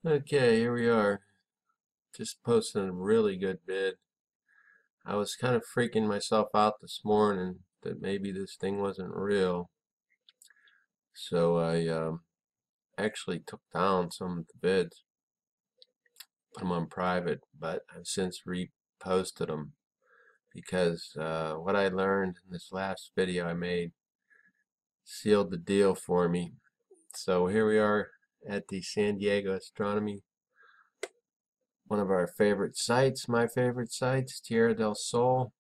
Okay, here we are. Just posted a really good vid. I was kind of freaking myself out this morning that maybe this thing wasn't real. So I actually took down some of the vids, put them on private, but I've since reposted them because what I learned in this last video I made sealed the deal for me. So here we are at the San Diego Astronomy, one of our favorite sites, my favorite sites, Tierra del Sol.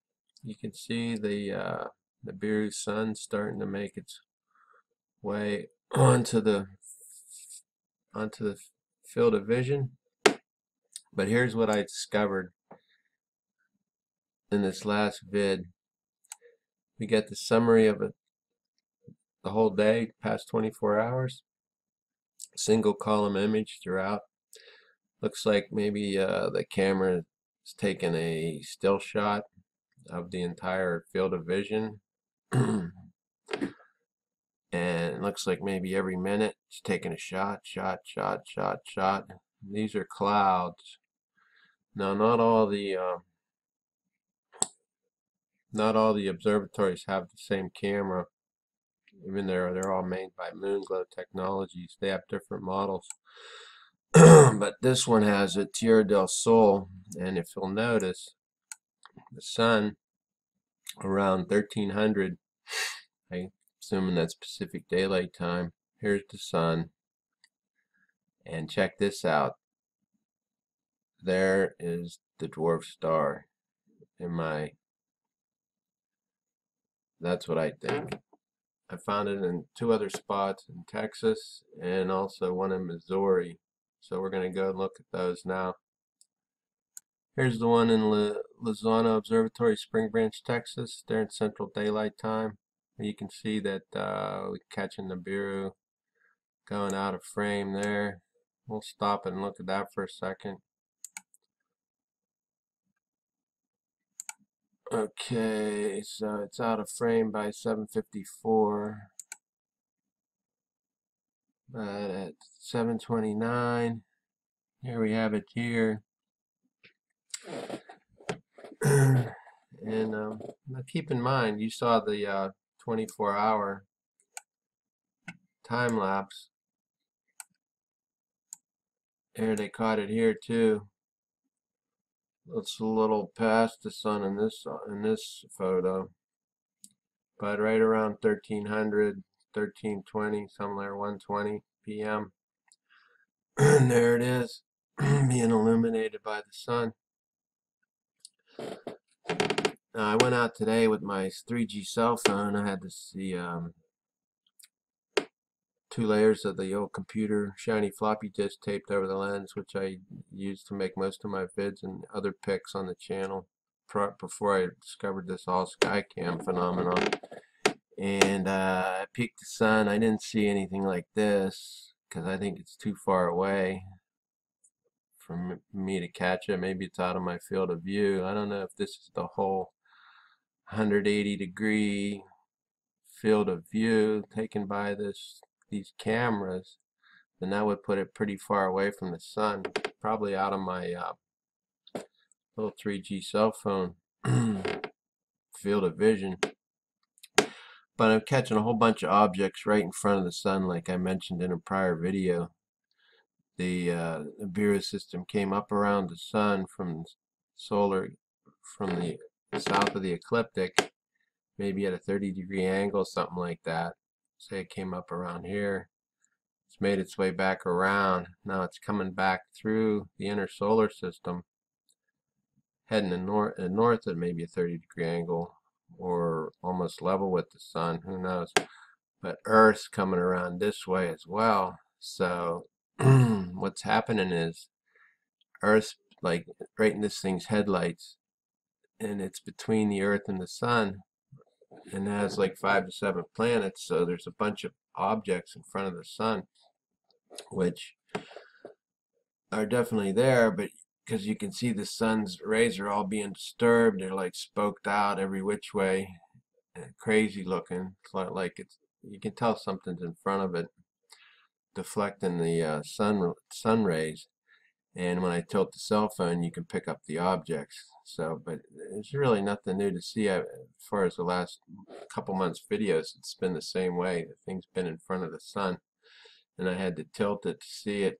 You can see the Nibiru sun starting to make its way onto the field of vision. But here's what I discovered in this last vid. We get the summary of it, the whole day, past 24 hours. Single column image throughout. Looks like maybe the camera is taking a still shot of the entire field of vision. And it looks like maybe every minute it's taking a shot. These are clouds. Now, not all the observatories have the same camera. Even they're all made by Moonglow Technologies. They have different models. But this one has a Tierra del Sol, and if you'll notice, the sun around 1300, I'm assuming that's Pacific Daylight Time. Here's the sun, and check this out. There is the dwarf star that's what I think. I found it in two other spots in Texas and also one in Missouri. So we're going to go and look at those now. Here's the one in Lozano Observatory, Spring Branch, Texas. They're in Central Daylight Time. You can see that we're catching Nibiru going out of frame there. We'll stop and look at that for a second. Okay, so it's out of frame by 7:54. But at 7:29, here we have it here. And now keep in mind, you saw the 24-hour time lapse. Here they caught it here too. It's a little past the sun in this photo, but right around 1300, 1320, somewhere 1:20 p.m. And there it is, being illuminated by the sun. Now, I went out today with my 3G cell phone. I had to see 2 layers of the old computer shiny floppy disk taped over the lens, which I used to make most of my vids and other pics on the channel before I discovered this all skycam phenomenon. And I peeked the sun. I didn't see anything like this because I think it's too far away for me to catch it. Maybe it's out of my field of view. I don't know if this is the whole 180-degree field of view taken by these cameras, then that would put it pretty far away from the sun, probably out of my little 3G cell phone field of vision. But I'm catching a whole bunch of objects right in front of the sun, like I mentioned in a prior video. The Nibiru system came up around the sun from the south of the ecliptic, maybe at a 30-degree angle, something like that. Say it came up around here. It's made its way back around. Now it's coming back through the inner solar system, heading north at maybe a 30-degree angle, or almost level with the sun. Who knows? But Earth's coming around this way as well. So what's happening is Earth's like right in this thing's headlights, and it's between the Earth and the sun, and it has like 5 to 7 planets. So there's a bunch of objects in front of the sun, which are definitely there, but because you can see the sun's rays are all being disturbed, they're like spoked out every which way, and crazy looking. It's like you can tell something's in front of it. deflecting the sun rays. And when I tilt the cell phone, you can pick up the objects. So, but there's really nothing new to see. As far as the last couple months videos, it's been the same way. The thing's been in front of the sun, and I had to tilt it to see it.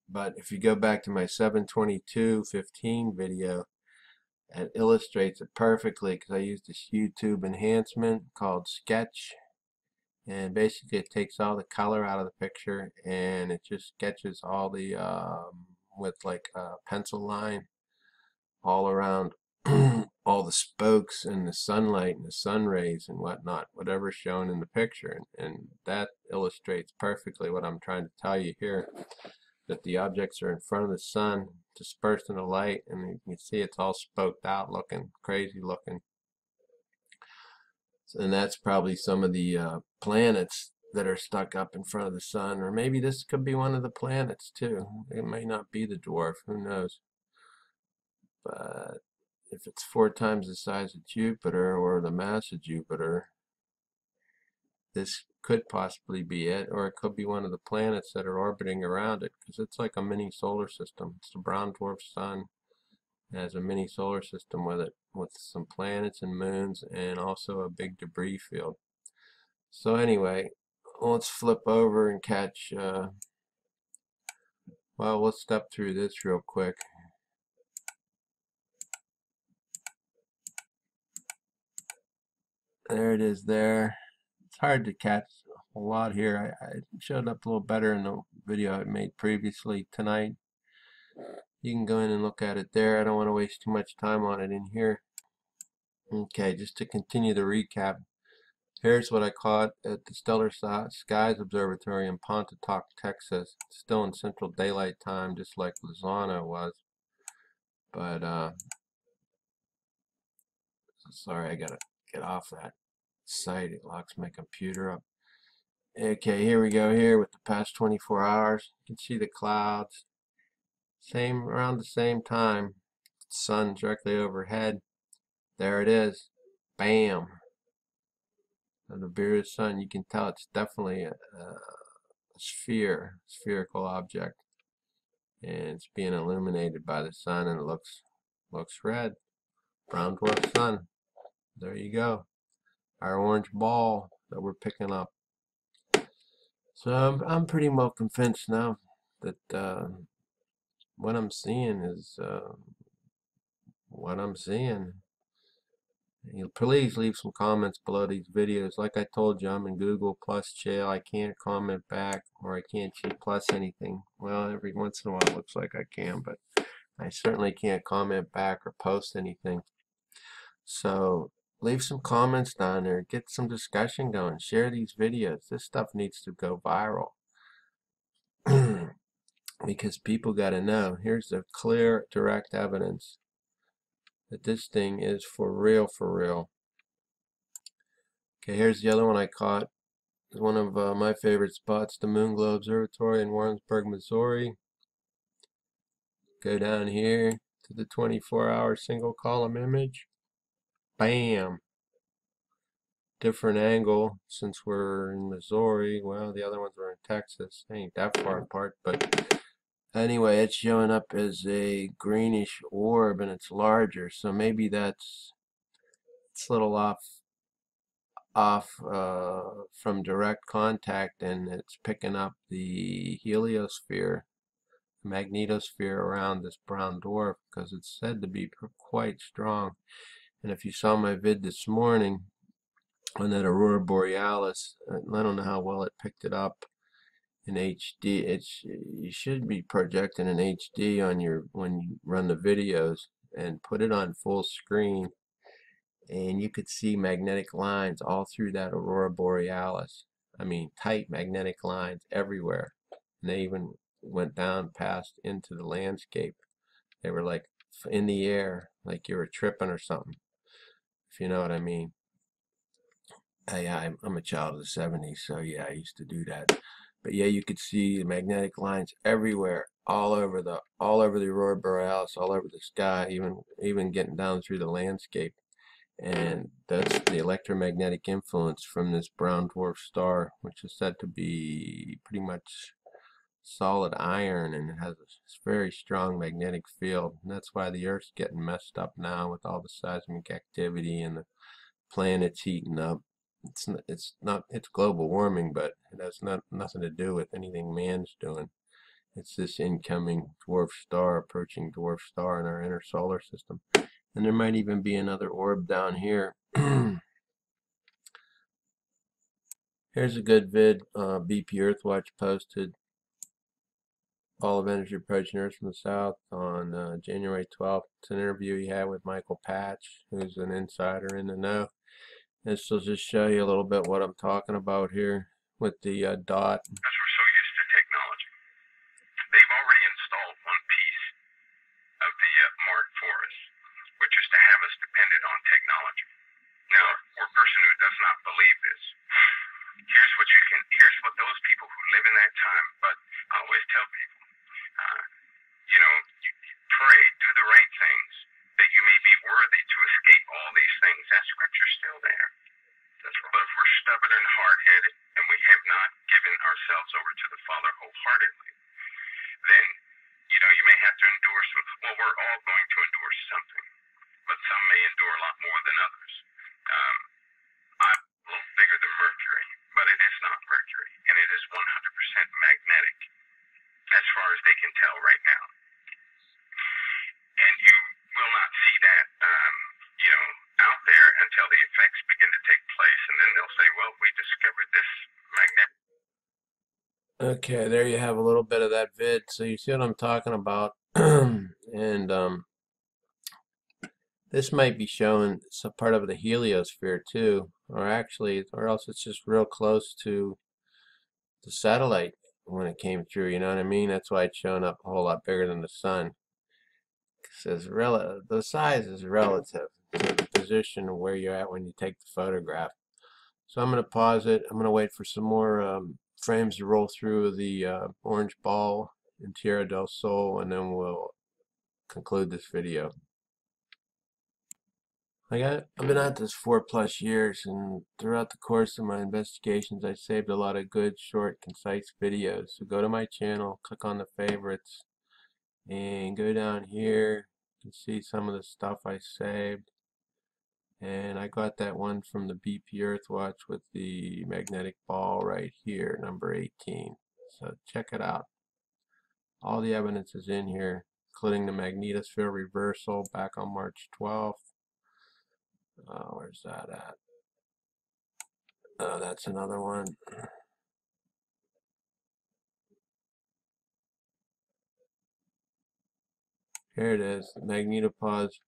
But if you go back to my 7/22/15 video, it illustrates it perfectly because I used this YouTube enhancement called Sketch. And basically it takes all the color out of the picture and it just sketches all the with like a pencil line all around all the spokes and the sunlight and the sun rays and whatnot, whatever's shown in the picture, and that illustrates perfectly what I'm trying to tell you here, that the objects are in front of the sun dispersed in the light, and you can see it's all spoked out looking crazy looking. And that's probably some of the planets that are stuck up in front of the sun, or maybe this could be one of the planets too. It may not be the dwarf, who knows. But if it's 4 times the size of Jupiter or the mass of Jupiter, this could possibly be it, or it could be one of the planets that are orbiting around it, because it's like a mini solar system. It's the brown dwarf sun. It has a mini solar system with it, with some planets and moons and also a big debris field. So anyway, let's flip over and catch, well, let's step through this real quick. There it is there. It's hard to catch a whole lot here. I showed up a little better in the video I made previously tonight. You can go in and look at it there. I don't want to waste too much time on it in here. Okay, just to continue the recap, here's what I caught at the Stellar Skies Observatory in Pontotoc, Texas. It's still in Central Daylight Time, just like Lozano was. But, sorry, I gotta get off that site. It locks my computer up. Okay, here we go here with the past 24 hours. You can see the clouds. Around the same time. Sun directly overhead. There it is. Bam. The Nibiru sun. You can tell it's definitely a spherical object. And it's being illuminated by the sun, and it looks red. Brown dwarf sun. There you go. Our orange ball that we're picking up. So I'm pretty well convinced now that what I'm seeing is what I'm seeing. Please leave some comments below these videos. Like I told you, I'm in Google Plus jail. I can't comment back, or I can't G plus anything. Well, every once in a while it looks like I can, but I certainly can't comment back or post anything. So leave some comments down there. Get some discussion going. Share these videos. This stuff needs to go viral. Because people got to know. Here's the clear, direct evidence that this thing is for real, for real. Okay, here's the other one I caught. It's one of my favorite spots, the Moonglow Observatory in Warrensburg, Missouri. Go down here to the 24-hour single column image. Bam! Different angle since we're in Missouri. Well, the other ones were in Texas. They ain't that far apart, but anyway, it's showing up as a greenish orb, and it's larger, so maybe it's a little off from direct contact, and it's picking up the heliosphere, magnetosphere around this brown dwarf, because it's said to be quite strong. And if you saw my vid this morning on that aurora borealis, I don't know how well it picked it up in HD. You should be projecting in HD on when you run the videos, and put it on full screen, and you could see magnetic lines all through that aurora borealis. I mean, tight magnetic lines everywhere, and they even went down past into the landscape. They were like in the air, like you were tripping or something, if you know what I mean. I'm a child of the 70s, so yeah, I used to do that. But yeah, you could see the magnetic lines everywhere, all over the aurora borealis, all over the sky, even getting down through the landscape. And that's the electromagnetic influence from this brown dwarf star, which is said to be pretty much solid iron, and it has a very strong magnetic field. And that's why the Earth's getting messed up now with all the seismic activity and the planet's heating up. It's global warming, but it has nothing to do with anything man's doing. It's this incoming dwarf star, approaching dwarf star in our inner solar system. And there might even be another orb down here. Here's a good vid BP Earthwatch posted. Ball of energy approaching Earth from the south on January 12th. It's an interview he had with Michael Patch, who's an insider in the know. This will just show you a little bit what I'm talking about here with the dot. Because we're so used to technology. They've already installed one piece of the mark for us, which is to have us dependent on technology. Now, for a person who does not believe this, here's what those people who live in that time, but I always tell people, you pray, do the right things, that you may be worthy to escape all these things. That scripture's still there. But if we're stubborn and hard-headed, and we have not given ourselves over to the Father wholeheartedly, then, you may have to endure some. Well, we're all going to endure something, but some may endure a lot more than others. I'm a little bigger than Mercury, but it is not Mercury, and it is 100% magnetic, as far as they can tell right now. And you will not see that, out there until the effects begin to take place, and then they'll say, well, we discovered this magnetic. Okay, there you have a little bit of that vid. So you see what I'm talking about. And this might be showing some part of the heliosphere too, or else it's just real close to the satellite when it came through, you know what I mean? That's why it's showing up a whole lot bigger than the sun. The size is relative to the position of where you're at when you take the photograph. So I'm going to pause it. I'm going to wait for some more frames to roll through the orange ball in Tierra del Sol, and then we'll conclude this video. I've been at this 4+ years, and throughout the course of my investigations, I saved a lot of good, short, concise videos. So go to my channel, click on the favorites, and go down here. You can see some of the stuff I saved. And I got that one from the BP Earthwatch with the magnetic ball right here, number 18. So check it out. All the evidence is in here, including the magnetosphere reversal back on March 12th. Where's that at? Oh, that's another one. Here it is, the magnetopause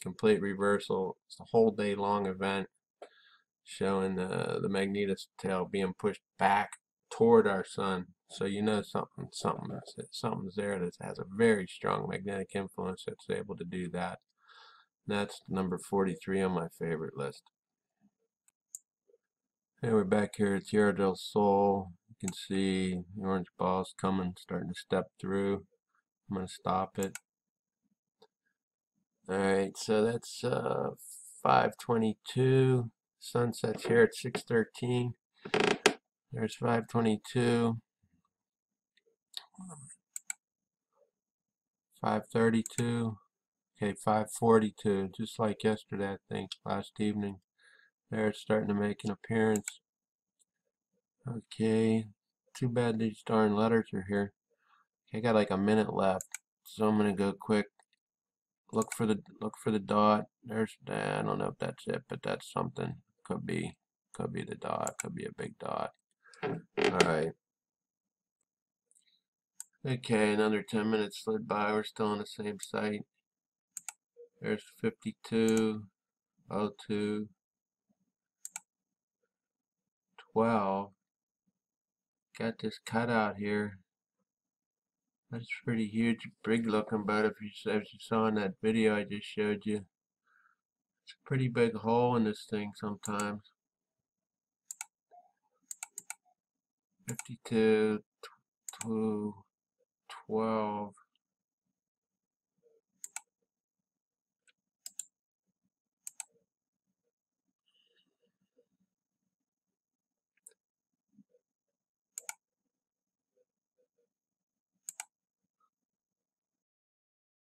complete reversal. It's a whole day long event showing the magnetotail being pushed back toward our sun. So you know something's there that has a very strong magnetic influence that's able to do that. That's number 43 on my favorite list. Hey, we're back here at Tierra del Sol. You can see the orange ball's coming, starting to step through. I'm going to stop it. Alright, so that's 5:22. Sun sets here at 6:13. There's 5:22. 5:32. Okay, 5:42. Just like yesterday, I think, last evening. There, it's starting to make an appearance. Okay, too bad these darn letters are here. Okay, I got like a minute left, so I'm gonna go quick. Look for the dot. There's, I don't know if that's it, but that's something. Could be the dot. Could be a big dot. All right. Okay, another 10 minutes slid by. We're still on the same site. There's 52:02. 12. Got this cutout here. That's pretty huge, big looking, but as you saw in that video I just showed you, it's a pretty big hole in this thing sometimes. 52, 12.